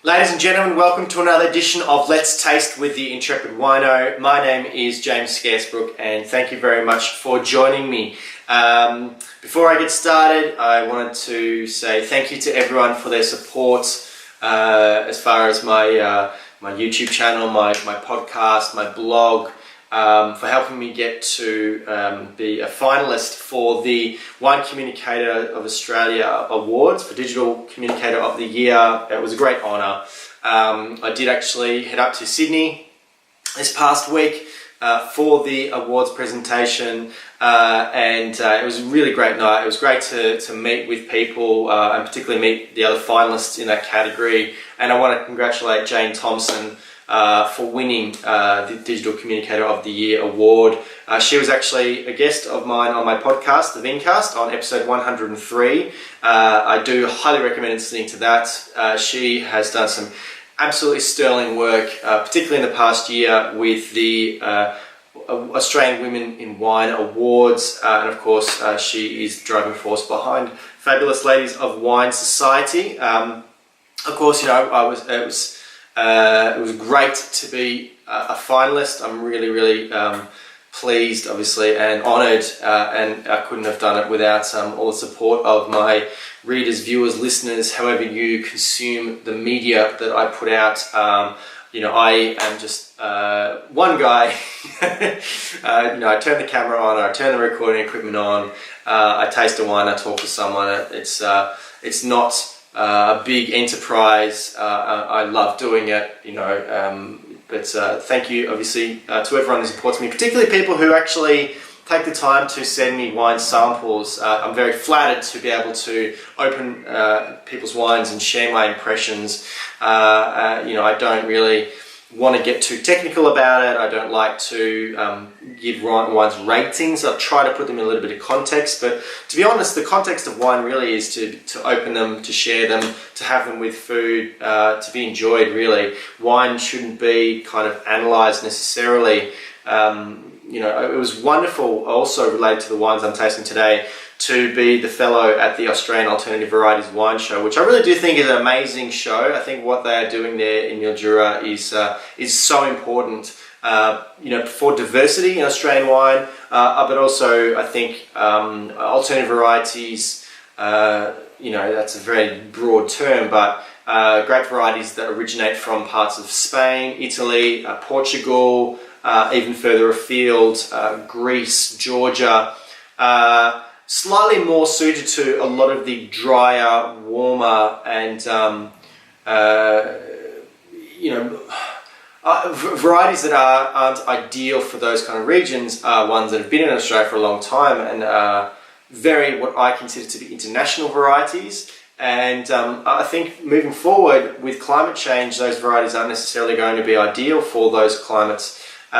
Ladies and gentlemen, welcome to another edition of Let's Taste with the Intrepid Wino. My name is James Scaresbrook and thank you very much for joining me. Before I get started, I wanted to say thank you to everyone for their support as far as my YouTube channel, my podcast, my blog, for helping me get to be a finalist for the Wine Communicator of Australia Awards for Digital Communicator of the Year. It was a great honour. I did actually head up to Sydney this past week for the awards presentation, and it was a really great night. It was great to meet with people and particularly meet the other finalists in that category. And I want to congratulate Jane Thompson for winning the Digital Communicator of the Year award. She was actually a guest of mine on my podcast, The Vincast, on episode 103. I do highly recommend listening to that. She has done some absolutely sterling work, particularly in the past year with the Australian Women in Wine Awards, and of course she is the driving force behind Fabulous Ladies of Wine Society. Of course, you know, it was great to be a finalist. I'm really pleased, obviously, and honoured, and I couldn't have done it without all the support of my readers, viewers, listeners, however you consume the media that I put out. You know, I am just one guy. You know, I turn the camera on, I turn the recording equipment on, I taste a wine, I talk to someone. It's not a big enterprise. I love doing it, you know, but thank you obviously to everyone who supports me, particularly people who actually take the time to send me wine samples. I'm very flattered to be able to open people's wines and share my impressions. You know, I don't really want to get too technical about it. I don't like to give wines ratings. I try to put them in a little bit of context, but to be honest, the context of wine really is to open them, to share them, to have them with food, to be enjoyed really. Wine shouldn't be kind of analysed necessarily. You know, it was wonderful, also related to the wines I'm tasting today, to be the fellow at the Australian Alternative Varieties Wine Show, which I really do think is an amazing show. I think what they are doing there in Mildura is so important, you know, for diversity in Australian wine, but also I think alternative varieties, you know, that's a very broad term, but grape varieties that originate from parts of Spain, Italy, Portugal, even further afield, Greece, Georgia, slightly more suited to a lot of the drier, warmer, and you know, varieties that aren't ideal for those kind of regions are ones that have been in Australia for a long time and very what I consider to be international varieties. And I think moving forward with climate change, those varieties aren't necessarily going to be ideal for those climates. You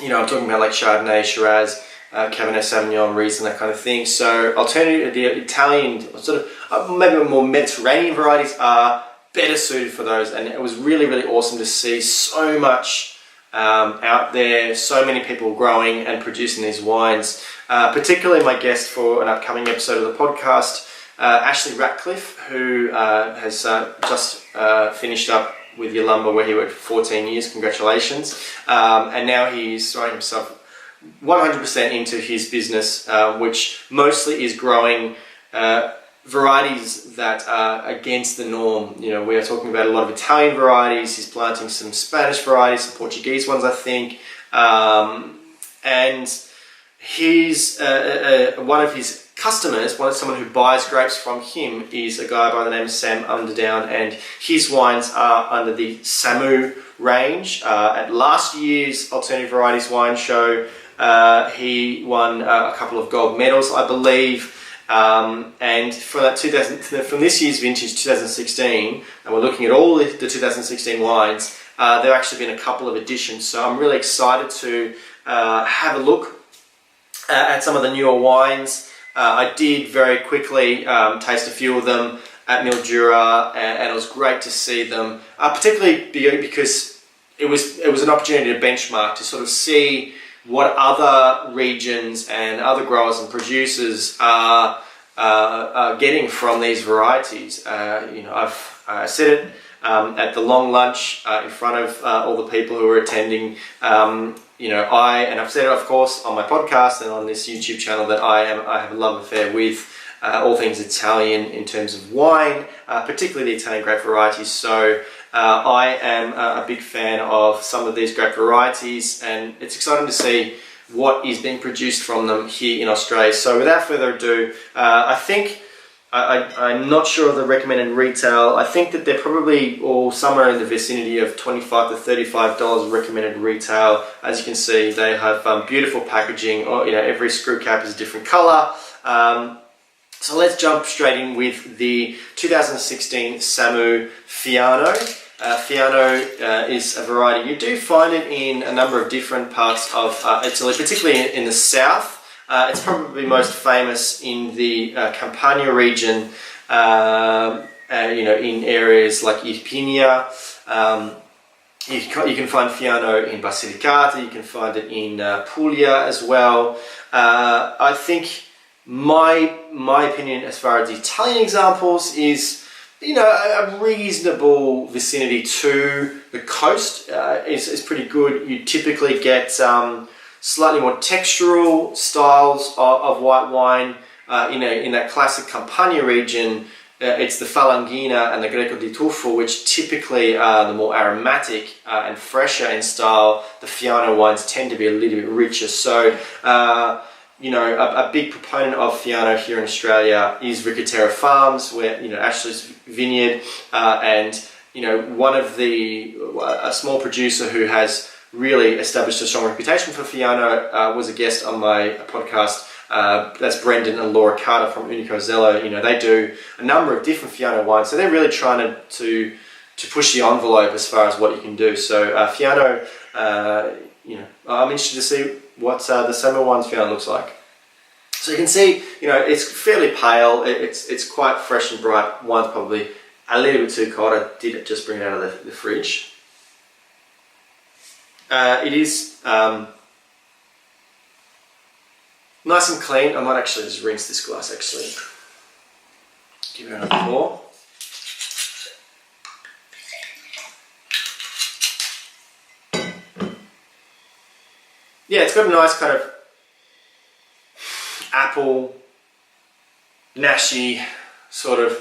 know, I'm talking about like Chardonnay, Shiraz, Cabernet Sauvignon, Riesling, that kind of thing. So alternative, the Italian, sort of maybe more Mediterranean varieties are better suited for those. And it was really awesome to see so much out there, so many people growing and producing these wines. Particularly my guest for an upcoming episode of the podcast, Ashley Ratcliffe, who has just finished up with Yalumba, where he worked for 14 years. Congratulations. And now he's throwing himself 100% into his business, which mostly is growing varieties that are against the norm. You know, we're talking about a lot of Italian varieties. He's planting some Spanish varieties, some Portuguese ones, I think. And he's one of his customers, someone who buys grapes from him, is a guy by the name of Sam Underdown, and his wines are under the Samu range. At last year's Alternative Varieties Wine Show, he won a couple of gold medals, I believe. And for that from this year's vintage, 2016, and we're looking at all the 2016 wines, there have actually been a couple of additions. So I'm really excited to have a look at some of the newer wines. I did very quickly taste a few of them at Mildura, and it was great to see them, particularly because it was an opportunity to benchmark, to sort of see what other regions and other growers and producers are getting from these varieties. You know, I've said it at the long lunch in front of all the people who were attending. I've said it, of course, on my podcast and on this YouTube channel that I have a love affair with all things Italian in terms of wine, particularly the Italian grape varieties. So I am a big fan of some of these grape varieties, and it's exciting to see what is being produced from them here in Australia. So without further ado, I think I'm not sure of the recommended retail. I think that they're probably all somewhere in the vicinity of $25 to $35 recommended retail. As you can see, they have beautiful packaging. Every screw cap is a different color. So let's jump straight in with the 2016 Samu Fiano. Fiano is a variety. You do find it in a number of different parts of Italy, particularly in the south. It's probably most famous in the Campania region, in areas like Irpinia. You can find Fiano in Basilicata, you can find it in Puglia as well. I think my opinion as far as the Italian examples is, a reasonable vicinity to the coast is pretty good. You typically get slightly more textural styles of white wine. In that classic Campania region, it's the Falanghina and the Greco di Tuffo, which typically are the more aromatic and fresher in style. The Fiano wines tend to be a little bit richer. So, a big proponent of Fiano here in Australia is Ricatera Farms, where, Ashley's vineyard, and, a small producer who has really established a strong reputation for Fiano was a guest on my podcast. That's Brendan and Laura Carter from Unico Zello. They do a number of different Fiano wines, so they're really trying to push the envelope as far as what you can do. So Fiano, I'm interested to see what the Samu wine's Fiano looks like. So you can see, it's fairly pale. It's quite fresh and bright. Wine's probably a little bit too cold. I did just bring it out of the fridge. It is nice and clean. I might actually just rinse this glass, actually. Give it another pour. Yeah, it's got a nice kind of apple, nashy, sort of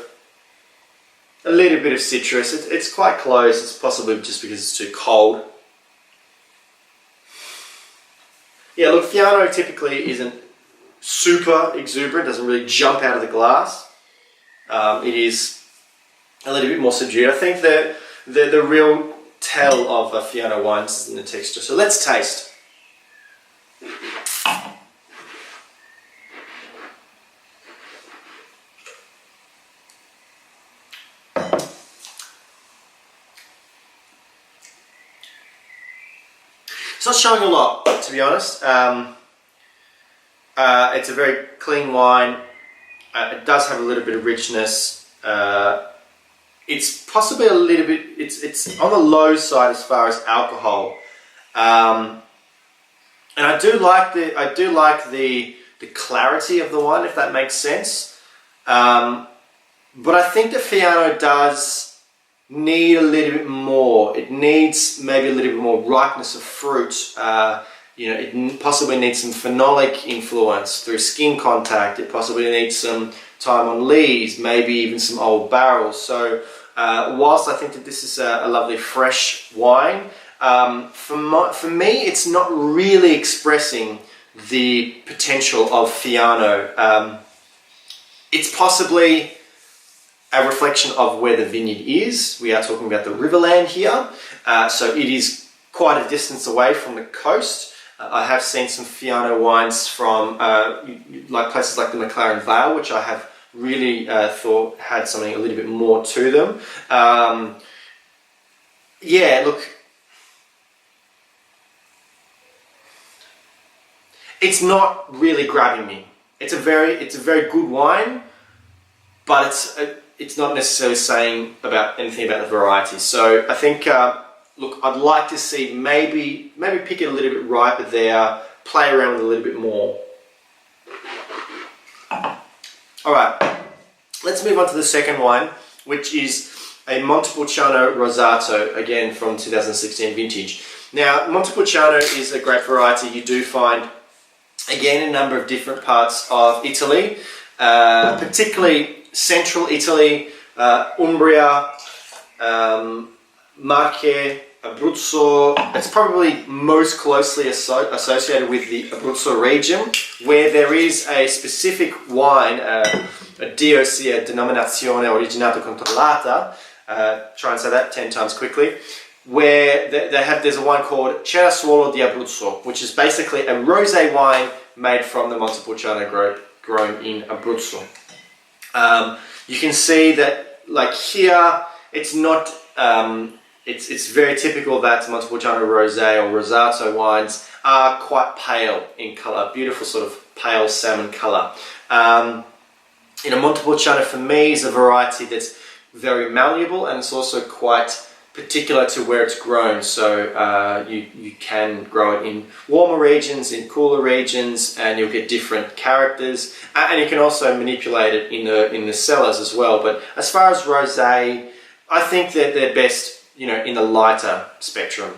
a little bit of citrus. It's quite close. It's possibly just because it's too cold. Yeah, look, Fiano typically isn't super exuberant, doesn't really jump out of the glass. It is a little bit more subdued. I think the real tell of Fiano wines is in the texture. So let's taste. It's not showing a lot, to be honest. It's a very clean wine. It does have a little bit of richness. It's possibly a little bit. It's on the low side as far as alcohol, and I do like the clarity of the wine, if that makes sense. But I think the Fiano does need a little bit more. It needs maybe a little bit more ripeness of fruit. It possibly needs some phenolic influence through skin contact. It possibly needs some time on lees, maybe even some old barrels. So whilst I think that this is a lovely fresh wine, for me it's not really expressing the potential of Fiano. It's possibly a reflection of where the vineyard is. We are talking about the Riverland here, so it is quite a distance away from the coast. I have seen some Fiano wines from like places like the McLaren Vale, which I have really thought had something a little bit more to them. Yeah, look, it's not really grabbing me. It's a very good wine, but it's not necessarily saying about anything about the variety. So I think, look, I'd like to see maybe pick it a little bit riper there, play around with it a little bit more. All right, let's move on to the second wine, which is a Montepulciano Rosato, again from 2016 vintage. Now, Montepulciano is a great variety. You do find, again, a number of different parts of Italy, particularly central Italy, Umbria, Marche, Abruzzo. It's probably most closely associated with the Abruzzo region, where there is a specific wine, a DOC, a Denominazione Originato Controllata, try and say that 10 times quickly, where there's a wine called Cerasuolo di Abruzzo, which is basically a rosé wine made from the Montepulciano grown in Abruzzo. You can see that, like here, it's not. It's very typical that Montepulciano rosé or Rosato wines are quite pale in colour, beautiful sort of pale salmon colour. Montepulciano for me is a variety that's very malleable, and it's also quite particular to where it's grown. So you can grow it in warmer regions, in cooler regions, and you'll get different characters. And you can also manipulate it in the cellars as well. But as far as rosé, I think that they're best, in the lighter spectrum.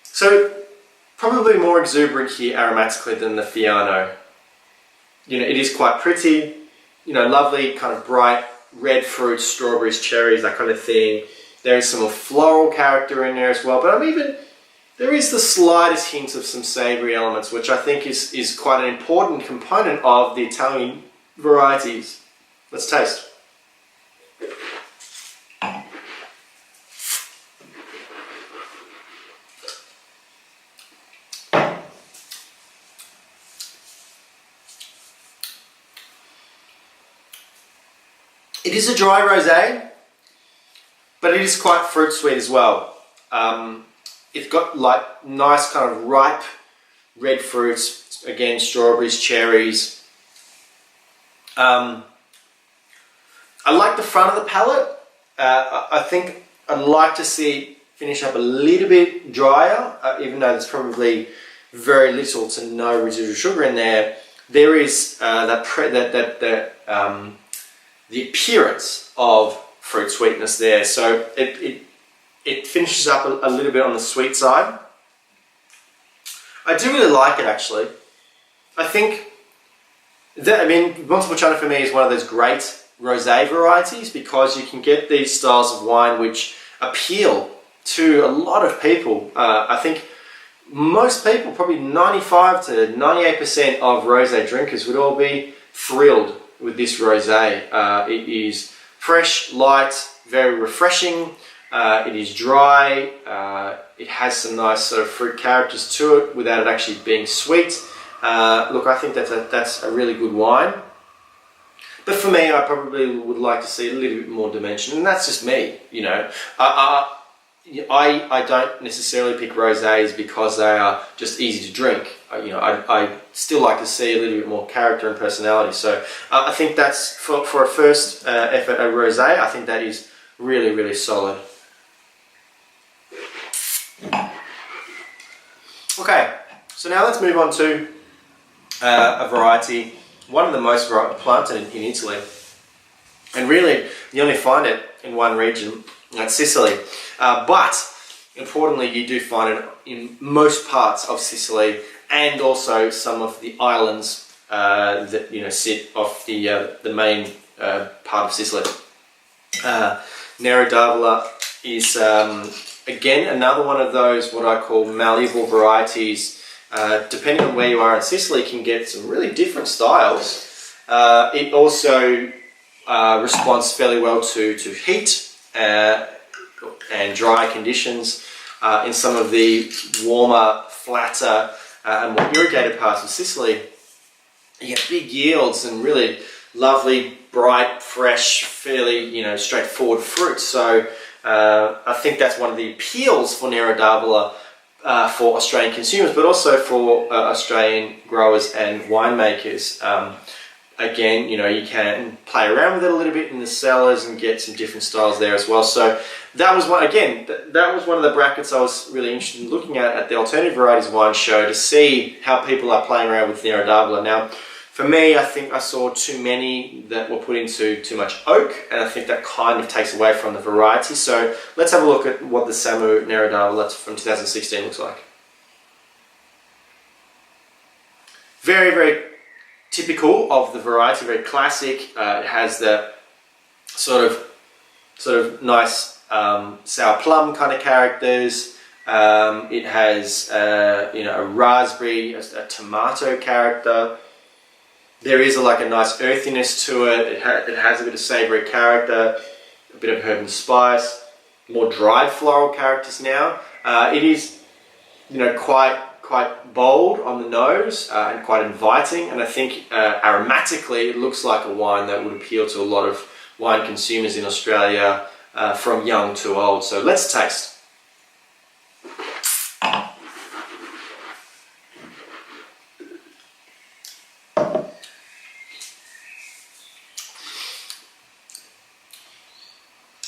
So probably more exuberant here aromatically than the Fiano. It is quite pretty, lovely kind of bright red fruits, strawberries, cherries, that kind of thing. There is some floral character in there as well, but there is the slightest hint of some savoury elements, which I think is quite an important component of the Italian varieties. Let's taste. It is a dry rosé, but it is quite fruit sweet as well. It's got like nice kind of ripe red fruits, again strawberries, cherries. I like the front of the palate. I think I'd like to see it finish up a little bit drier, even though there's probably very little to no residual sugar in there. There is the appearance of fruit sweetness there, so it finishes up a little bit on the sweet side. I do really like it, actually. I think that, Montepulciano for me is one of those great rosé varieties, because you can get these styles of wine which appeal to a lot of people. I think most people, probably 95 to 98% of rosé drinkers, would all be thrilled with this rosé. It is fresh, light, very refreshing. It is dry. It has some nice sort of fruit characters to it without it actually being sweet. Look, I think that's a really good wine. But for me, I probably would like to see a little bit more dimension, and that's just me. I don't necessarily pick rosés because they are just easy to drink. I still like to see a little bit more character and personality. So I think that's, for a first effort at rosé, I think that is really, really solid. Okay, so now let's move on to a variety, one of the most planted in Italy. And really, you only find it in one region, that's Sicily. But importantly, you do find it in most parts of Sicily, and also some of the islands that sit off the main part of Sicily. Nero d'Avola is again another one of those what I call malleable varieties. Depending on where you are in Sicily, can get some really different styles. It also responds fairly well to heat and dry conditions. In some of the warmer, flatter and more irrigated parts of Sicily, you get big yields and really lovely, bright, fresh, fairly straightforward fruit. So I think that's one of the appeals for Nero d'Avola for Australian consumers, but also for Australian growers and winemakers. Again, you can play around with it a little bit in the cellars and get some different styles there as well. So that was one, again, that was one of the brackets I was really interested in looking at the Alternative Varieties Wine Show, to see how people are playing around with Nero d'Avola. Now, For me, I think I saw too many that were put into too much oak, and I think that kind of takes away from the variety. So let's have a look at what the Samu Nero d'Avola from 2016 looks like. Very, very typical of the variety, very classic. It has the sort of nice sour plum kind of characters. It has a raspberry, a tomato character. There is like a nice earthiness to it. It has a bit of savoury character, a bit of herb and spice, more dried floral characters now. It is, quite bold on the nose and quite inviting. And I think aromatically, it looks like a wine that would appeal to a lot of wine consumers in Australia, from young to old. So let's taste.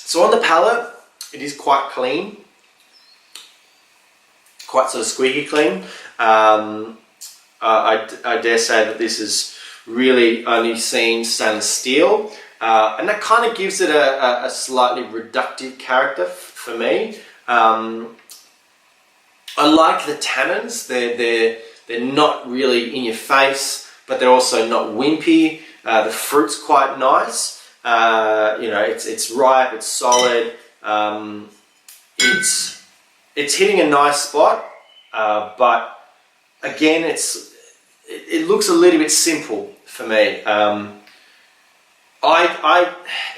So on the palate, it is quite clean, quite sort of squeaky clean. I dare say that this is really only seen stainless steel, and that kind of gives it a slightly reductive character for me. I like the tannins. They're not really in your face, but they're also not wimpy. The fruit's quite nice. It's ripe, it's solid, it's hitting a nice spot, but again, it looks a little bit simple for me.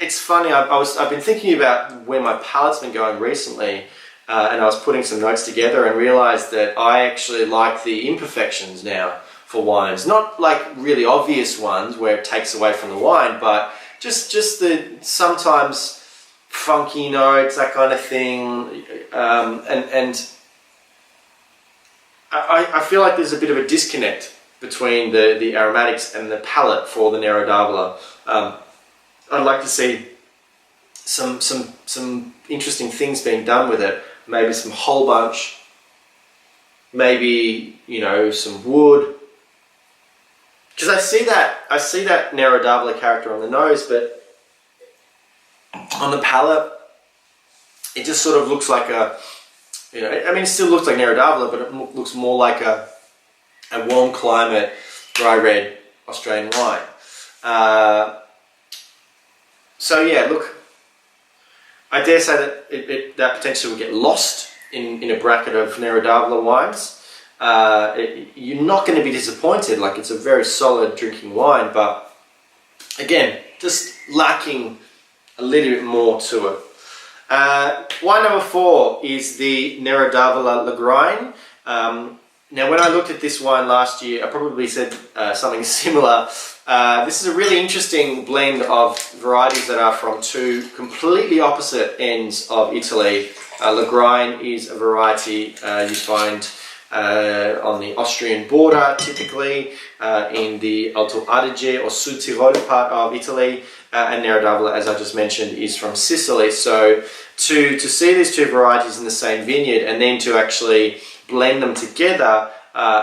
It's funny. I've been thinking about where my palate's been going recently, and I was putting some notes together and realized that I actually like the imperfections now for wines, not like really obvious ones where it takes away from the wine, but just the sometimes funky notes, that kind of thing, and I feel like there's a bit of a disconnect between the aromatics and the palate for the Nero d'Avola. I'd like to see some interesting things being done with it. Maybe some whole bunch, maybe some wood. Because I see that Nero d'Avola character on the nose, but on the palate, it just sort of looks like it still looks like Nero d'Avola, but it looks more like a warm climate, dry red Australian wine. So yeah, look, I dare say that that potentially will get lost in a bracket of Nero d'Avola wines. You're not going to be disappointed. Like, it's a very solid drinking wine, but again, just lacking a little bit more to it. Wine number 4 is the Nero d'Avola Lagrein. Now, when I looked at this wine last year, I probably said something similar. This is a really interesting blend of varieties that are from two completely opposite ends of Italy. Lagrein is a variety you find on the Austrian border, typically in the Alto Adige or Sud Tirol part of Italy, and Nero d'Avola, as I just mentioned, is from Sicily. So to see these two varieties in the same vineyard and then to actually blend them together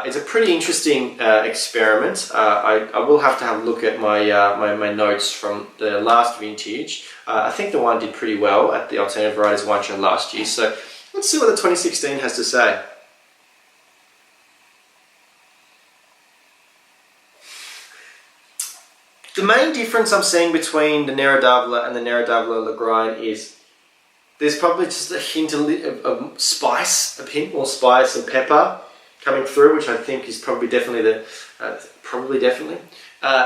is a pretty interesting experiment. I will have to have a look at my notes from the last vintage. I think the wine did pretty well at the Alternative Varieties Wine Show last year, so let's see what the 2016 has to say. The main difference I'm seeing between the Nero d'Avola and the Nero d'Avola Lagrein is there's probably just a hint of spice, a hint more spice and pepper coming through, which I think is probably definitely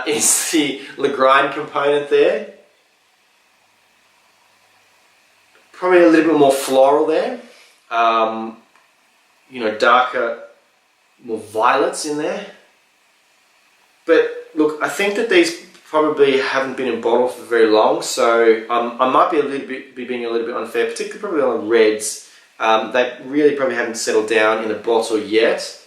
is the Lagrein component there. Probably a little bit more floral there. Darker, more violets in there. But look, I think that these probably haven't been in bottle for very long, so I might be being a little bit unfair, particularly probably on the reds. They really probably haven't settled down in the bottle yet.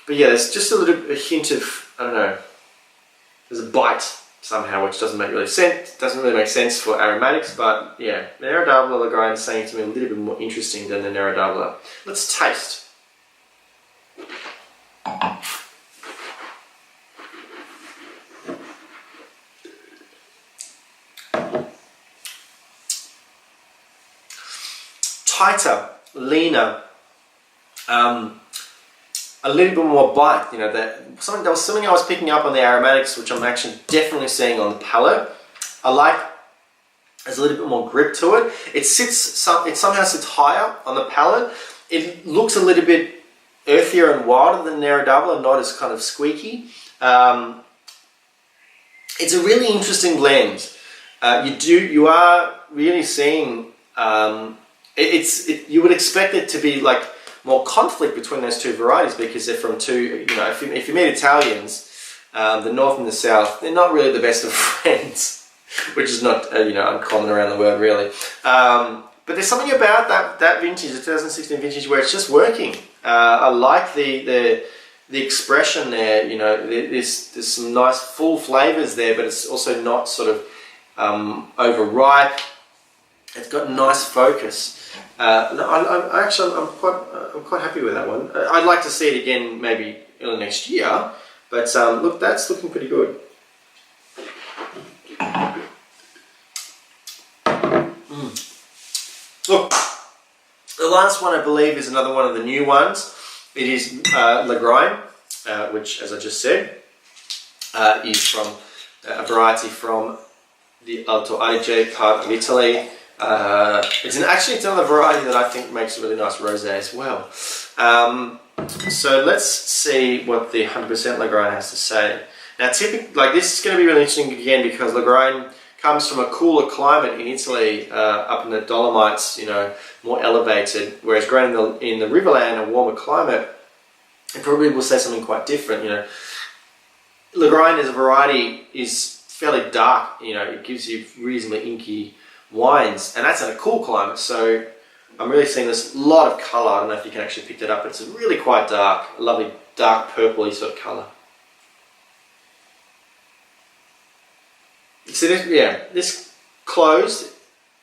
But yeah, there's just a hint of, I don't know, there's a bite somehow, which doesn't really make sense for aromatics, but yeah, the Nero d'Avola Lagrein is saying to me a little bit more interesting than the Nero d'Avola. Let's taste. tighter, leaner, a little bit more bite. You know, there was something I was picking up on the aromatics, which I'm actually definitely seeing on the palate. I like there's a little bit more grip to it. It somehow sits higher on the palate. It looks a little bit earthier and wilder than Nero Double and not as kind of squeaky. It's a really interesting blend. You are really seeing you would expect it to be like more conflict between those two varieties because they're from two, you know, if you meet Italians, the north and the south, they're not really the best of friends. Which is not uncommon around the world, really. But there's something about that vintage, the 2016 vintage, where it's just working. I like the expression there. You know, there's some nice full flavors there, but it's also not sort of overripe. It's got nice focus. I'm quite happy with that one. I'd like to see it again, maybe early next year. But look, that's looking pretty good. Look, the last one I believe is another one of the new ones. It is Lagrein, which, as I just said, is from a variety from the Alto Adige part of Italy. It's another variety that I think makes a really nice rosé as well. So let's see what the 100% Lagrein has to say. Now, this is going to be really interesting again because Lagrein comes from a cooler climate in Italy, up in the Dolomites, you know, more elevated, whereas grown in the Riverland, a warmer climate, it probably will say something quite different, you know. Lagrein as a variety is fairly dark, you know, it gives you reasonably inky wines, and that's in a cool climate, so I'm really seeing this lot of colour. I don't know if you can actually pick that up, but it's really quite dark, a lovely dark purpley sort of colour. So this closed,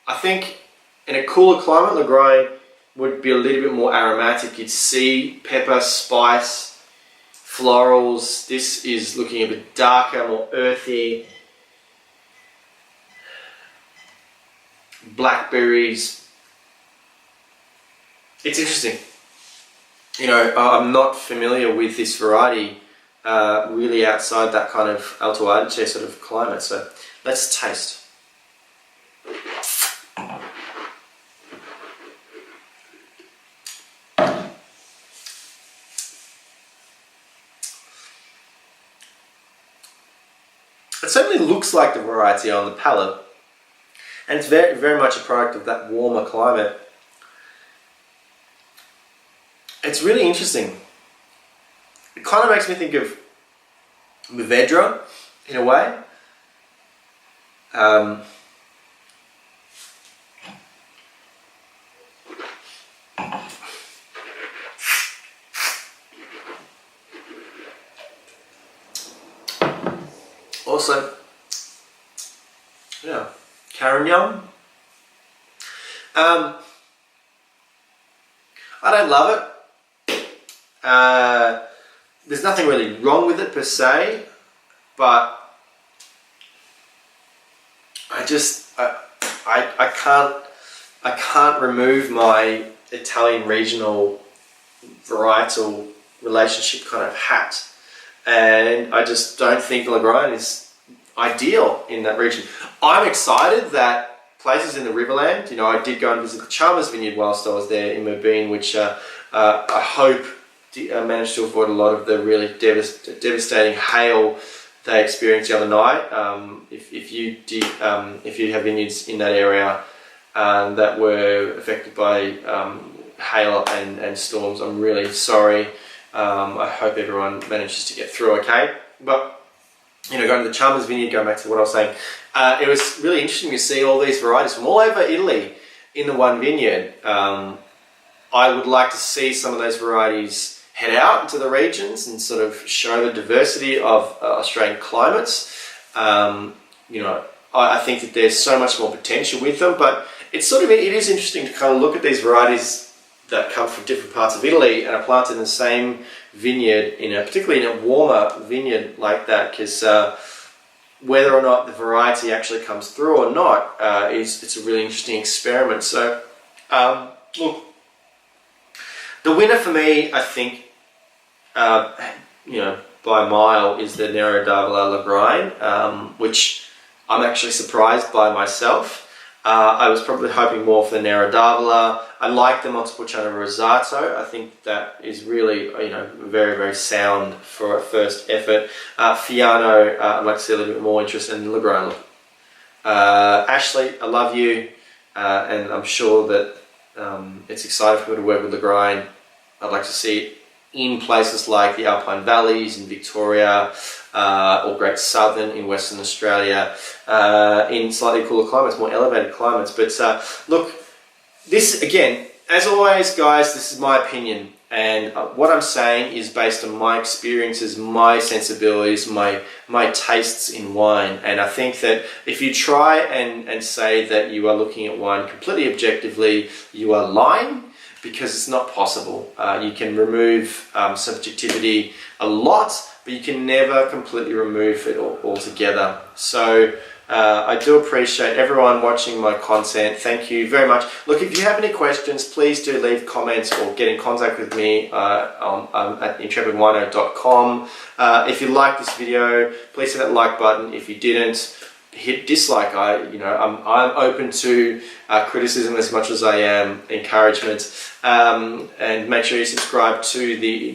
I think in a cooler climate, Lagrein would be a little bit more aromatic. You'd see pepper, spice, florals. This is looking a bit darker, more earthy. Blackberries. It's interesting. You know, I'm not familiar with this variety really outside that kind of Alto Adige sort of climate, so let's taste. It certainly looks like the variety on the palate, and it's very, very much a product of that warmer climate. It's really interesting. It kind of makes me think of Mourvedre in a way. Also, yeah, Carignan. I don't love it. There's nothing really wrong with it per se, but I can't remove my Italian regional varietal relationship kind of hat, and I just don't think Lagrein is ideal in that region. I'm excited that places in the Riverland, you know, I did go and visit the Chalmers Vineyard whilst I was there in Mourvedre, which I hope managed to avoid a lot of the really devastating hail they experienced the other night. If you have vineyards in that area that were affected by hail and storms, I'm really sorry. I hope everyone manages to get through okay. But you know, going to the Chalmers Vineyard, going back to what I was saying, it was really interesting to see all these varieties from all over Italy in the one vineyard. I would like to see some of those varieties head out into the regions and sort of show the diversity of Australian climates. You know, I think that there's so much more potential with them, but it is interesting to kind of look at these varieties that come from different parts of Italy and are planted in the same vineyard, particularly in a warmer vineyard like that, because whether or not the variety actually comes through or not, it's a really interesting experiment. So look, the winner for me, I think, by a mile, is the Nero Lagrein, which I'm actually surprised by myself. I was probably hoping more for the Nero Davila. I like the Montepulciano Rosato. I think that is really, very, very sound for a first effort. Fiano, I'd like to see a little bit more interest in Lagrein. Ashley, I love you, and I'm sure that it's exciting for me to work with Lagrein. I'd like to see it in places like the Alpine Valleys in Victoria, or Great Southern in Western Australia, in slightly cooler climates, more elevated climates. But look, this again, as always, guys, this is my opinion, and what I'm saying is based on my experiences, my sensibilities, my tastes in wine. And I think that if you try and say that you are looking at wine completely objectively, you are lying, because it's not possible. You can remove subjectivity a lot, but you can never completely remove it altogether. So I do appreciate everyone watching my content. Thank you very much. Look, if you have any questions, please do leave comments or get in contact with me at intrepidwino.com. If you like this video, please hit that like button. If you didn't, hit dislike. I'm open to criticism as much as I am encouragement, and make sure you subscribe to the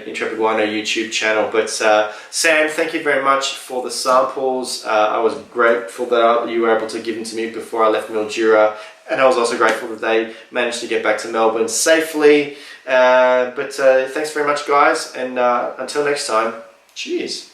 Intrepid Wino YouTube channel. But Sam, thank you very much for the samples. I was grateful that you were able to give them to me before I left Mildura, and I was also grateful that they managed to get back to Melbourne safely. But thanks very much, guys, and until next time, cheers.